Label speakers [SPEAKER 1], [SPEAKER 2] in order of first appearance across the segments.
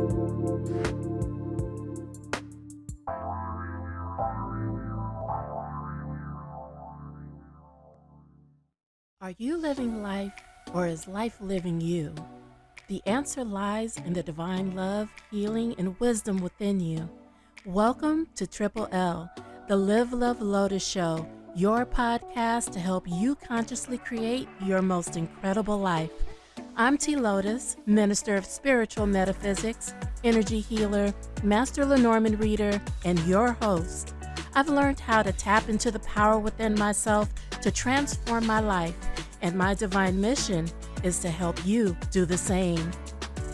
[SPEAKER 1] Are you living life or is life living you? The answer lies in the divine love, healing, and wisdom within you. Welcome to Triple L, the Live, Love, Lotus Show, your podcast to help you consciously create your most incredible life. I'm TLotus, Minister of Spiritual Metaphysics, Energy Healer, Master Lenormand Reader, and your host. I've learned how to tap into the power within myself to transform my life, and my divine mission is to help you do the same.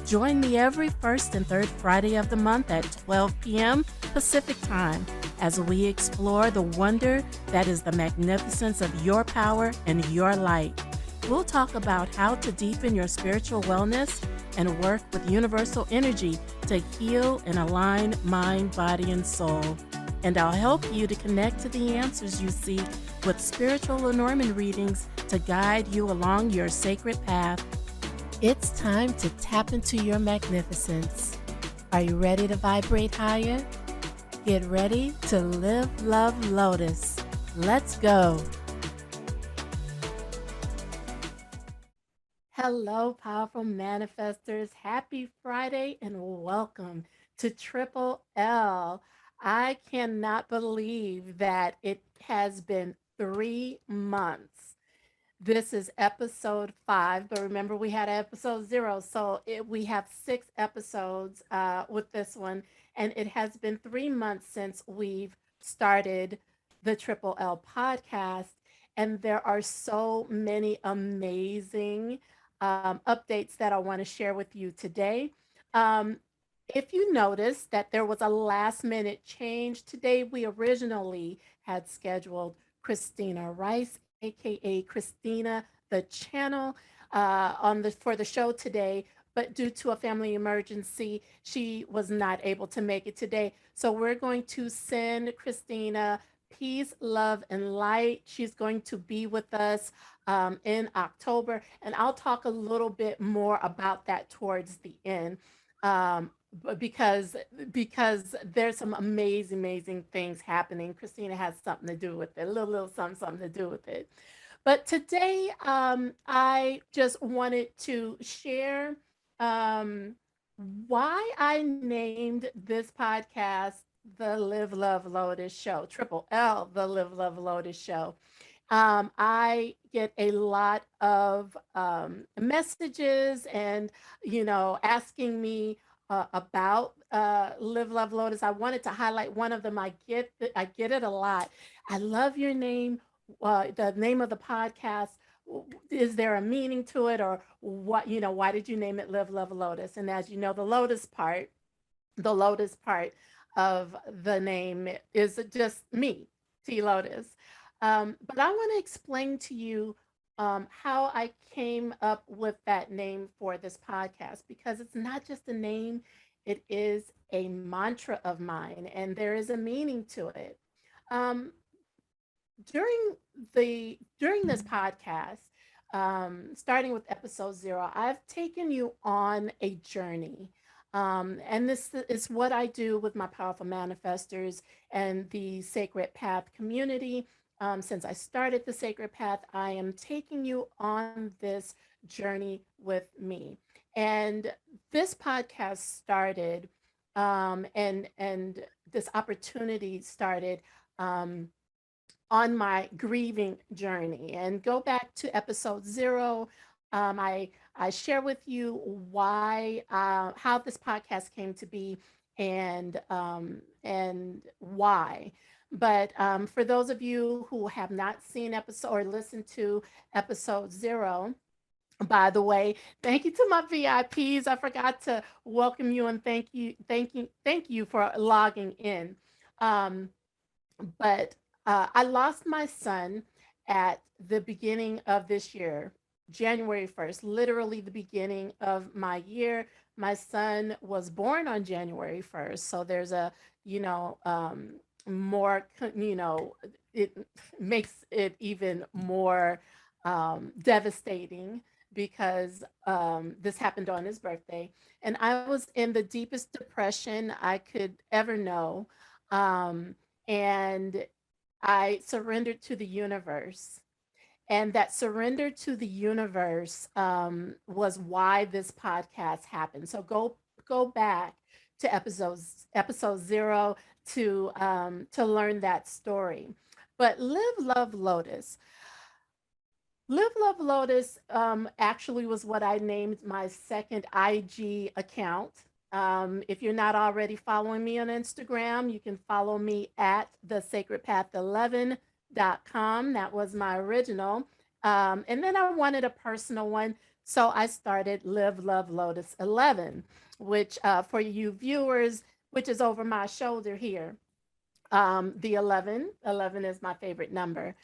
[SPEAKER 1] Join me every first and third Friday of the month at 12 p.m. Pacific Time as we explore the wonder that is the magnificence of your power and your light. We'll talk about how to deepen your spiritual wellness and work with universal energy to heal and align mind, body, and soul. And I'll help you to connect to the answers you seek with spiritual Lenormand readings to guide you along your sacred path. It's time to tap into your magnificence. Are you ready to vibrate higher? Get ready to live, love, Lotus. Let's go. Hello, powerful manifestors. Happy Friday and welcome to Triple L. I cannot believe that it has been 3 months. This is episode 5, but remember we had episode 0, so we have 6 episodes with this one, and it has been 3 months since we've started the Triple L podcast, and there are so many amazing updates that I want to share with you today. Um, if you notice that there was a last minute change today, we originally had scheduled Christina Rice, aka Christina the Channel, for the show today, but due to a family emergency, she was not able to make it today. So we're going to send Christina peace, love, and light. She's going to be with us in October, and I'll talk a little bit more about that towards the end. Because there's some amazing things happening. Christina has something to do with it, a little something to do with it. But today, I just wanted to share um, why I named this podcast the Live, Love, Lotus Show, Triple L, the Live, Love, Lotus Show. I get a lot of messages and, asking me about Live, Love, Lotus. I wanted to highlight one of them. I get it a lot. I love your name, the name of the podcast. Is there a meaning to it, or what? Why did you name it Live, Love, Lotus? And as you know, the Lotus part of the name is just me, TLotus. But I want to explain to you how I came up with that name for this podcast, because it's not just a name, it is a mantra of mine, and there is a meaning to it. Um, during this podcast, starting with episode 0, I've taken you on a journey. And this is what I do with my powerful manifestors and the Sacred Path community. Since I started the Sacred Path, I am taking you on this journey with me. And this podcast started, and this opportunity started on my grieving journey. And go back to episode 0. I share with you why, how this podcast came to be, and why. But for those of you who have not seen episode or listened to episode 0, by the way, thank you to my VIPs. I forgot to welcome you and thank you for logging in. Um, but I lost my son at the beginning of this year, January 1st, literally the beginning of my year. My son was born on January 1st. So there's a, more, it makes it even more devastating because this happened on his birthday. And I was in the deepest depression I could ever know. Um, and I surrendered to the universe. And that surrender to the universe was why this podcast happened. So go back to episode 0 to learn that story. But Live Love Lotus. Live Love Lotus actually was what I named my second IG account. If you're not already following me on Instagram, you can follow me at the sacred path 11.com. That was my original. And then I wanted a personal one. So I started Live Love Lotus 11, which for you viewers, which is over my shoulder here. The 11 is my favorite number.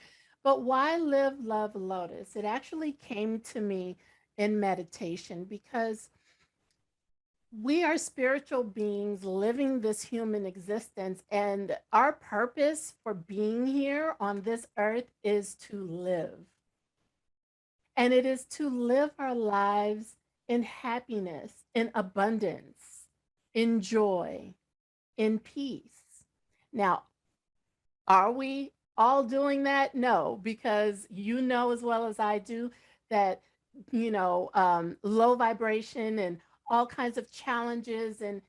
[SPEAKER 1] But why Live Love Lotus? It actually came to me in meditation because we are spiritual beings living this human existence, and our purpose for being here on this earth is to live. And it is to live our lives in happiness, in abundance, in joy, in peace. Now, are we all doing that? No, because you know as well as I do that, low vibration and all kinds of challenges and,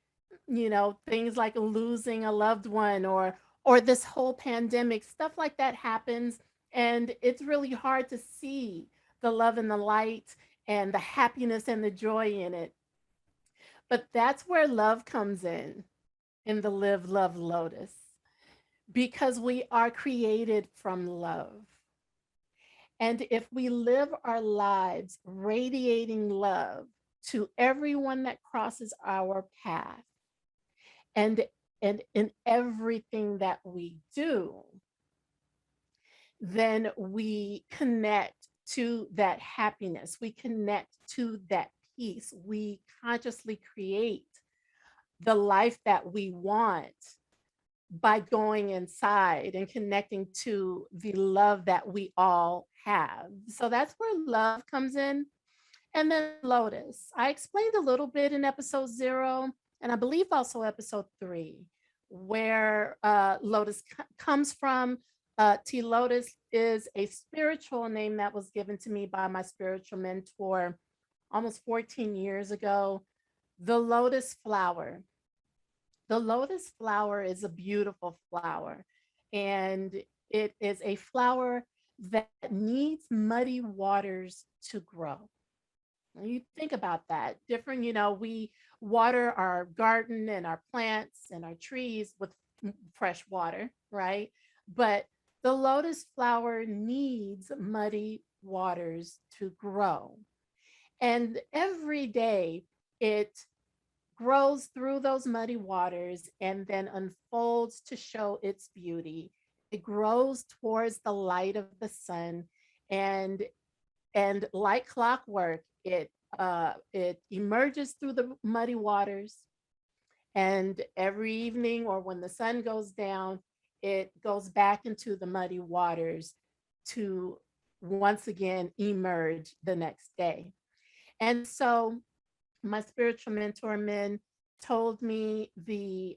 [SPEAKER 1] things like losing a loved one or this whole pandemic, stuff like that happens. And it's really hard to see the love and the light and the happiness and the joy in it. But that's where love comes in the Live Love Lotus, because we are created from love. And if we live our lives radiating love to everyone that crosses our path, and in everything that we do, then we connect to that happiness. We connect to that peace. We consciously create the life that we want by going inside and connecting to the love that we all have. So that's where love comes in. And then Lotus. I explained a little bit in episode 0, and I believe also episode 3, where Lotus comes from. TLotus is a spiritual name that was given to me by my spiritual mentor almost 14 years ago. The lotus flower. The lotus flower is a beautiful flower, and it is a flower that needs muddy waters to grow. When you think about that, different, we water our garden and our plants and our trees with fresh water, right? But the lotus flower needs muddy waters to grow. And every day it grows through those muddy waters and then unfolds to show its beauty. It grows towards the light of the sun, and like clockwork, it emerges through the muddy waters, and every evening or when the sun goes down, it goes back into the muddy waters to once again emerge the next day. And so my spiritual mentor men told me the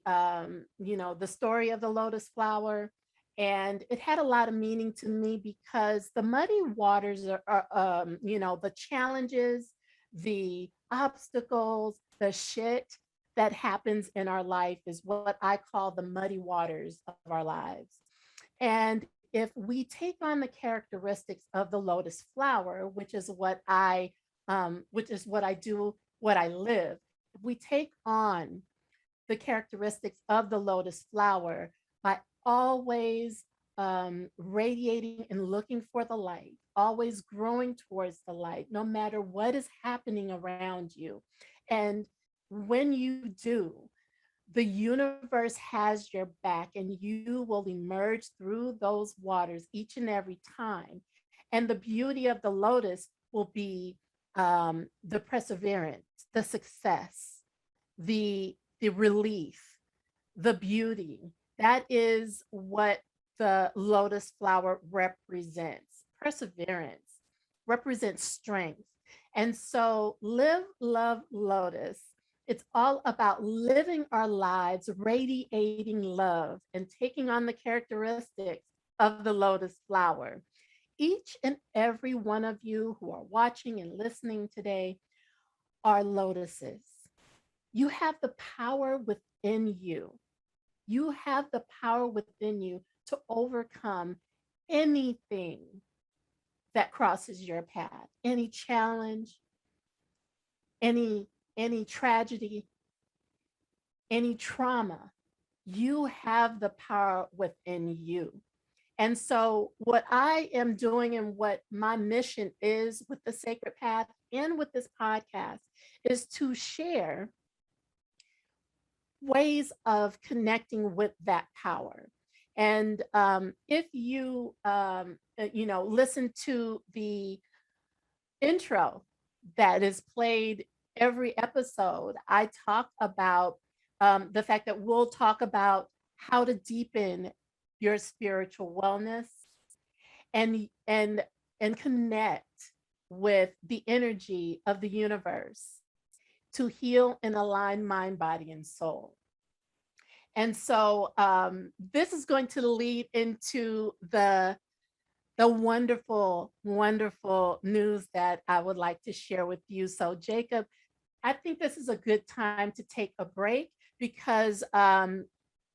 [SPEAKER 1] story of the lotus flower, and it had a lot of meaning to me because the muddy waters are the challenges, the obstacles, the shit that happens in our life is what I call the muddy waters of our lives. And if we take on the characteristics of the lotus flower, which is what I do, what I live, if we take on the characteristics of the lotus flower by always radiating and looking for the light, always growing towards the light, no matter what is happening around you. And when you do, the universe has your back and you will emerge through those waters each and every time. And the beauty of the lotus will be the perseverance, the success, the relief, the beauty. That is what the lotus flower represents. Perseverance represents strength. And so, Live, Love, Lotus. It's all about living our lives, radiating love, and taking on the characteristics of the lotus flower. Each and every one of you who are watching and listening today are lotuses. You have the power within you. You have the power within you to overcome anything that crosses your path, any challenge, any any tragedy, any trauma. You have the power within you. And so, what I am doing and what my mission is with the Sacred Path and with this podcast is to share ways of connecting with that power. And if you, listen to the intro that is played every episode, I talk about the fact that we'll talk about how to deepen your spiritual wellness and and and connect with the energy of the universe to heal and align mind, body, and soul. And so this is going to lead into the wonderful, wonderful news that I would like to share with you. So, Jacob, I think this is a good time to take a break because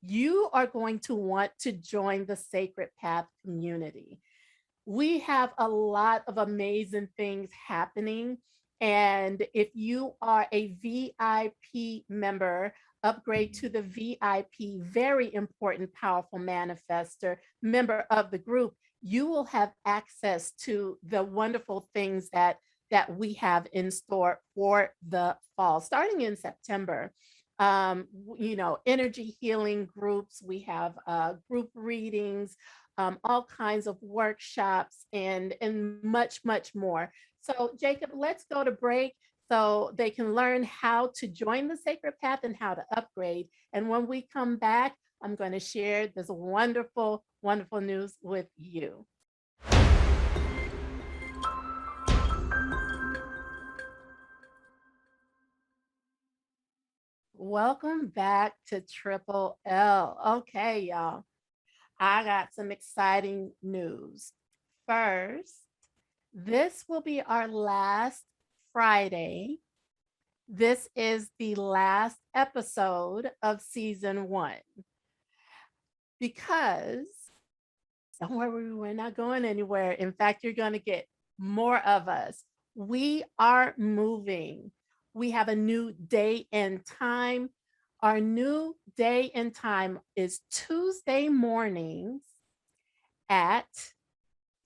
[SPEAKER 1] you are going to want to join the Sacred Path community. We have a lot of amazing things happening. And if you are a VIP member, upgrade to the VIP, very important, powerful manifester member of the group, you will have access to the wonderful things that we have in store for the fall, starting in September. Energy healing groups. We have group readings, all kinds of workshops, and much, much more. So, Jacob, let's go to break so they can learn how to join the Sacred Path and how to upgrade. And when we come back, I'm going to share this wonderful, wonderful news with you. Welcome back to Triple L. Okay, y'all. I got some exciting news. First, this will be our last Friday. This is the last episode of season 1 because don't worry, we're not going anywhere. In fact, you're going to get more of us. We are moving. We have a new day and time. Our new day and time is Tuesday mornings at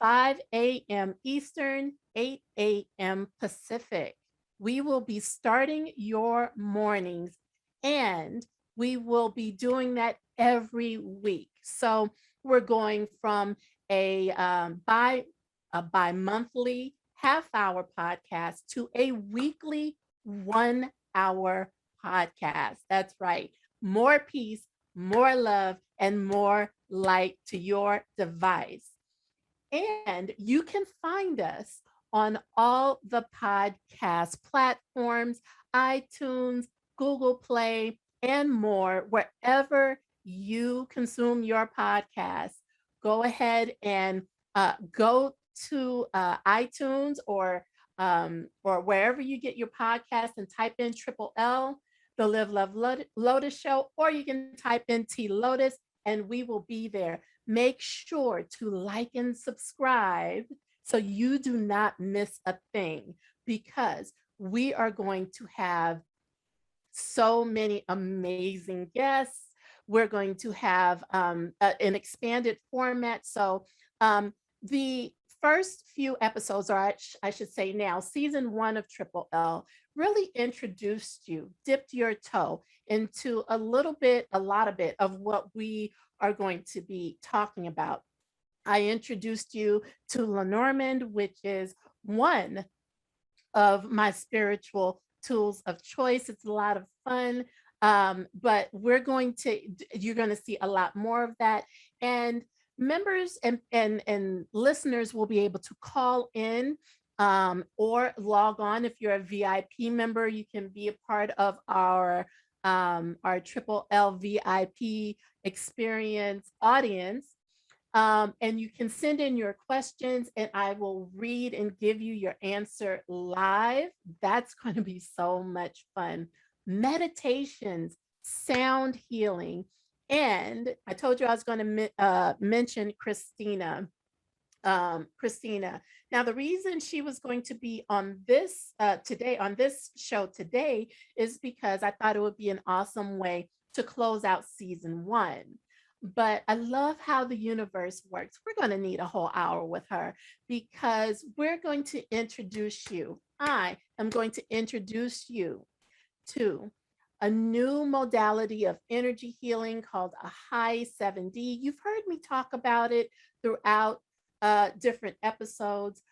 [SPEAKER 1] 5 a.m. Eastern, 8 a.m. Pacific. We will be starting your mornings and we will be doing that every week. So we're going from a bi-monthly half-hour podcast to a weekly 1 hour podcast. That's right. More peace, more love, and more light to your device. And you can find us on all the podcast platforms, iTunes, Google Play, and more, wherever you consume your podcast. Go ahead and go to iTunes or wherever you get your podcast and type in Triple L, the Live Love Lotus Show, or you can type in TLotus and we will be there. Make sure to like and subscribe so you do not miss a thing because we are going to have so many amazing guests. We're going to have an expanded format. So the first few episodes, or I should say now, season 1 of Triple L really introduced you, dipped your toe into a lot of it of what we are going to be talking about. I introduced you to Lenormand, which is one of my spiritual tools of choice. It's a lot of fun. But you're going to see a lot more of that. And members and listeners will be able to call in or log on. If you're a VIP member, you can be a part of our Triple L VIP experience audience. And you can send in your questions and I will read and give you your answer live. That's going to be so much fun. Meditations, sound healing. And I told you I was going to mention Christina. Now, the reason she was going to be on this today, on this show today, is because I thought it would be an awesome way to close out season one. But I love how the universe works. We're going to need a whole hour with her because we're going to introduce you. I am going to introduce you to a new modality of energy healing called a high 7D. You've heard me talk about it throughout different episodes.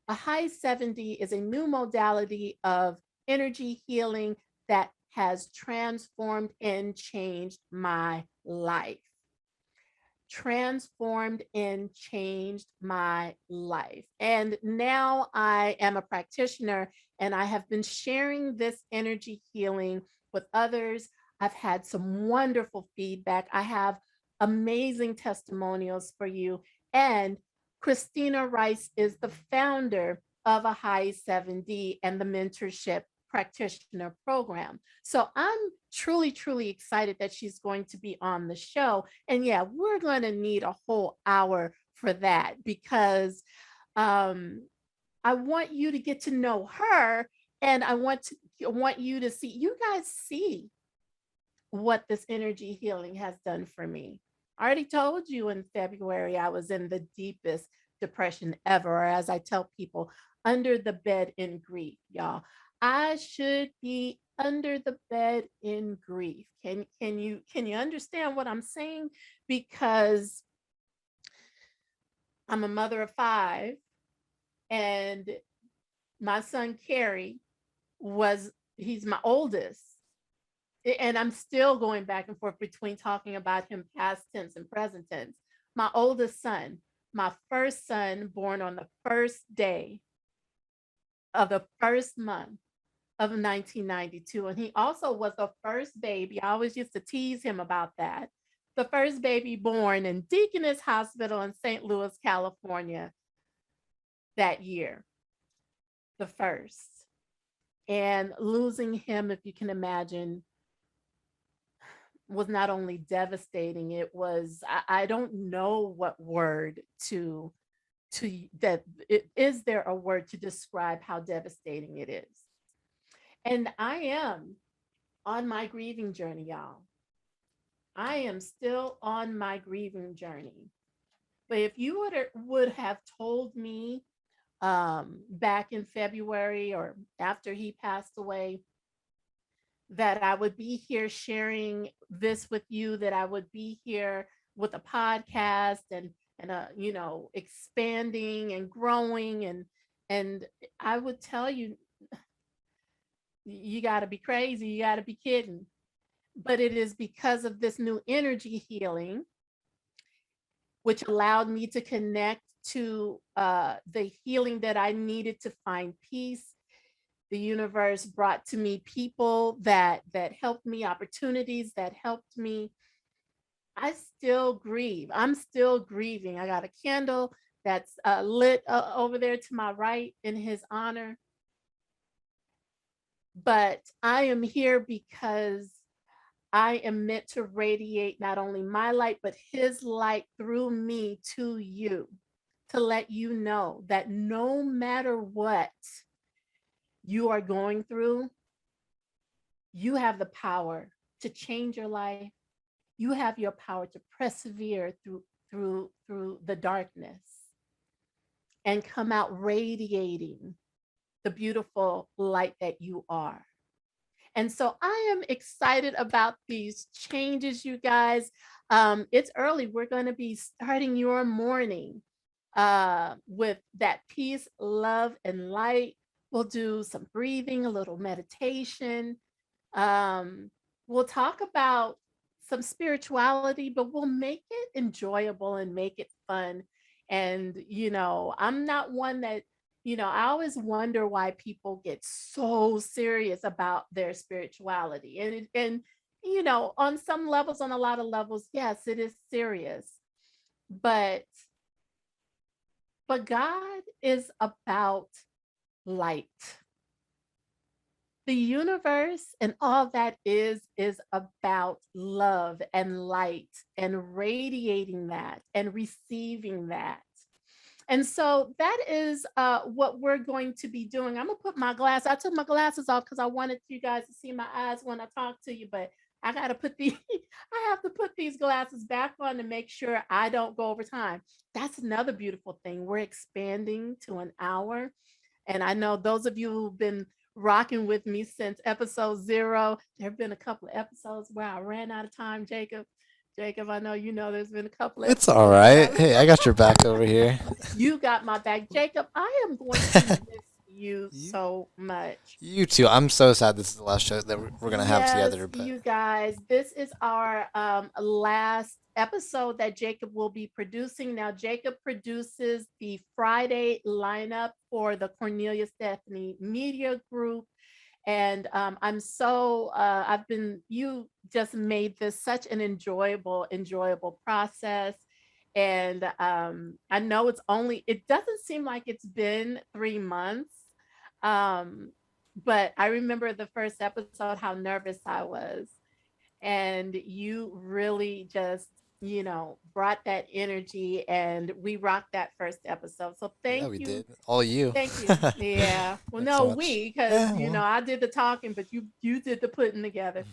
[SPEAKER 1] A high 7D is a new modality of energy healing that has transformed and changed my life. Transformed and changed my life. And now I am a practitioner and I have been sharing this energy healing with others. I've had some wonderful feedback. I have amazing testimonials for you. And Christina Rice is the founder of a high 7D and the mentorship practitioner program. So I'm truly, truly excited that she's going to be on the show. And yeah, we're going to need a whole hour for that because I want you to get to know her and I want you to see, you guys see what this energy healing has done for me. I already told you in February I was in the deepest depression ever, or as I tell people, under the bed in grief, y'all. I should be under the bed in grief. Can you understand what I'm saying? Because I'm a mother of 5 and my son Carrie he's my oldest. And I'm still going back and forth between talking about him past tense and present tense. My oldest son, my first son, born on the first day of the first month of 1992. And he also was the first baby. I always used to tease him about that. The first baby born in Deaconess Hospital in St. Louis, California that year. The first. And losing him, if you can imagine, was not only devastating, it was, I don't know what word to that it, is there a word to describe how devastating it is? And I am on my grieving journey, y'all. I am still on my grieving journey. But if you would have told me back in February or after he passed away that I would be here sharing this with you, that I would be here with a podcast and expanding and growing and I would tell you, you got to be crazy, you got to be kidding. But it is because of this new energy healing, which allowed me to connect to the healing that I needed to find peace. The universe brought to me people that helped me, opportunities that helped me. I still grieve. I'm still grieving. I got a candle that's lit over there to my right in his honor. But I am here because I am meant to radiate not only my light, but his light through me to you, to let you know that no matter what you are going through, you have the power to change your life. You have your power to persevere through the darkness and come out radiating the beautiful light that you are. And so I am excited about these changes, you guys. It's early. We're going to be starting your morning with that peace, love, and light. We'll do some breathing, a little meditation. We'll talk about some spirituality, but we'll make it enjoyable and make it fun. And, I'm not one that I always wonder why people get so serious about their spirituality. On some levels, on a lot of levels, yes, it is serious. But God is about light. The universe and all that is about love and light and radiating that and receiving that. And so that is what we're going to be doing. I'm gonna put my glass. I took my glasses off because I wanted you guys to see my eyes when I talk to you, but I gotta put the I have to put these glasses back on to make sure I don't go over time. That's another beautiful thing. We're expanding to an hour. And I know those of you who've been rocking with me since episode 0, there have been a couple of episodes where I ran out of time, Jacob. Jacob, I know there's been a couple of
[SPEAKER 2] It's
[SPEAKER 1] episodes
[SPEAKER 2] all
[SPEAKER 1] where
[SPEAKER 2] right. Hey, I got your back over here.
[SPEAKER 1] you got my back. Jacob, I am going to miss you
[SPEAKER 2] you,
[SPEAKER 1] so much.
[SPEAKER 2] you too. I'm so sad this is the last show that we're gonna have
[SPEAKER 1] Yes,
[SPEAKER 2] together, but
[SPEAKER 1] you guys, this is our last episode that Jacob will be producing. Now, Jacob produces the Friday lineup for the Cornelia Stephanie Media Group. And I'm so you just made this such an enjoyable process. And I know it doesn't seem like it's been 3 months. But I remember the first episode, how nervous I was. And you really just, brought that energy, and we rocked that first episode. So
[SPEAKER 2] yeah,
[SPEAKER 1] thank
[SPEAKER 2] we
[SPEAKER 1] you.
[SPEAKER 2] did. All you.
[SPEAKER 1] Thank you. Yeah. Well,
[SPEAKER 2] Thanks so
[SPEAKER 1] no,
[SPEAKER 2] much.
[SPEAKER 1] because
[SPEAKER 2] Yeah, well,
[SPEAKER 1] I did the talking, but you did the putting together.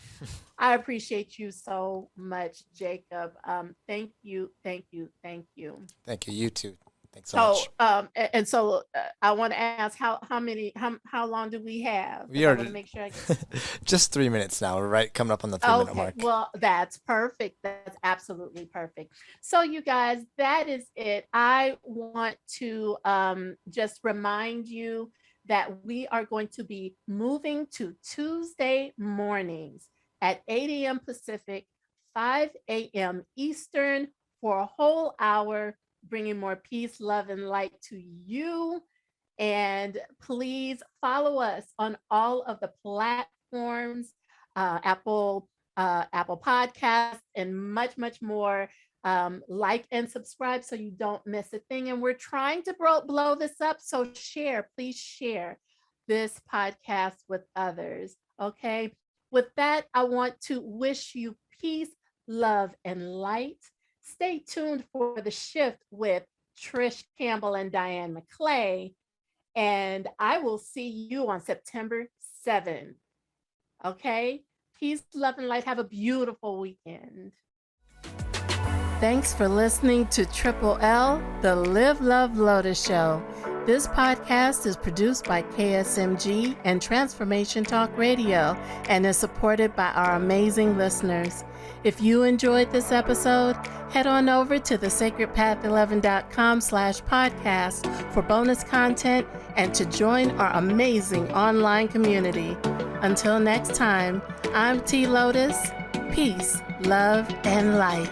[SPEAKER 1] I appreciate you so much, Jacob. Thank you, thank you, thank you.
[SPEAKER 2] thank you. You too. Thanks so
[SPEAKER 1] So,
[SPEAKER 2] much.
[SPEAKER 1] I want to ask how long do we have?
[SPEAKER 2] We
[SPEAKER 1] Because I
[SPEAKER 2] are
[SPEAKER 1] want to make sure I.
[SPEAKER 2] just 3 minutes now. We're right coming up on the 3 minute
[SPEAKER 1] Okay,
[SPEAKER 2] mark.
[SPEAKER 1] well, that's perfect. That's absolutely perfect. So, you guys, that is it. I want to just remind you that we are going to be moving to Tuesday mornings at 8 a.m. Pacific, 5 a.m. Eastern for a whole hour, bringing more peace, love, and light to you. And please follow us on all of the platforms, Apple Podcasts, and much more. Like and subscribe so you don't miss a thing. And we're trying to blow this up. So please share this podcast with others. Okay. With that, I want to wish you peace, love, and light. Stay tuned for the shift with Trish Campbell and Diane McClay. And I will see you on September 7th. Okay? Peace, love, and light. Have a beautiful weekend. Thanks for listening to Triple L, the Live, Love, Lotus Show. This podcast is produced by KSMG and Transformation Talk Radio and is supported by our amazing listeners. If you enjoyed this episode, head on over to thesacredpath11.com/podcast for bonus content and to join our amazing online community. Until next time, I'm TLotus. Peace, love, and light.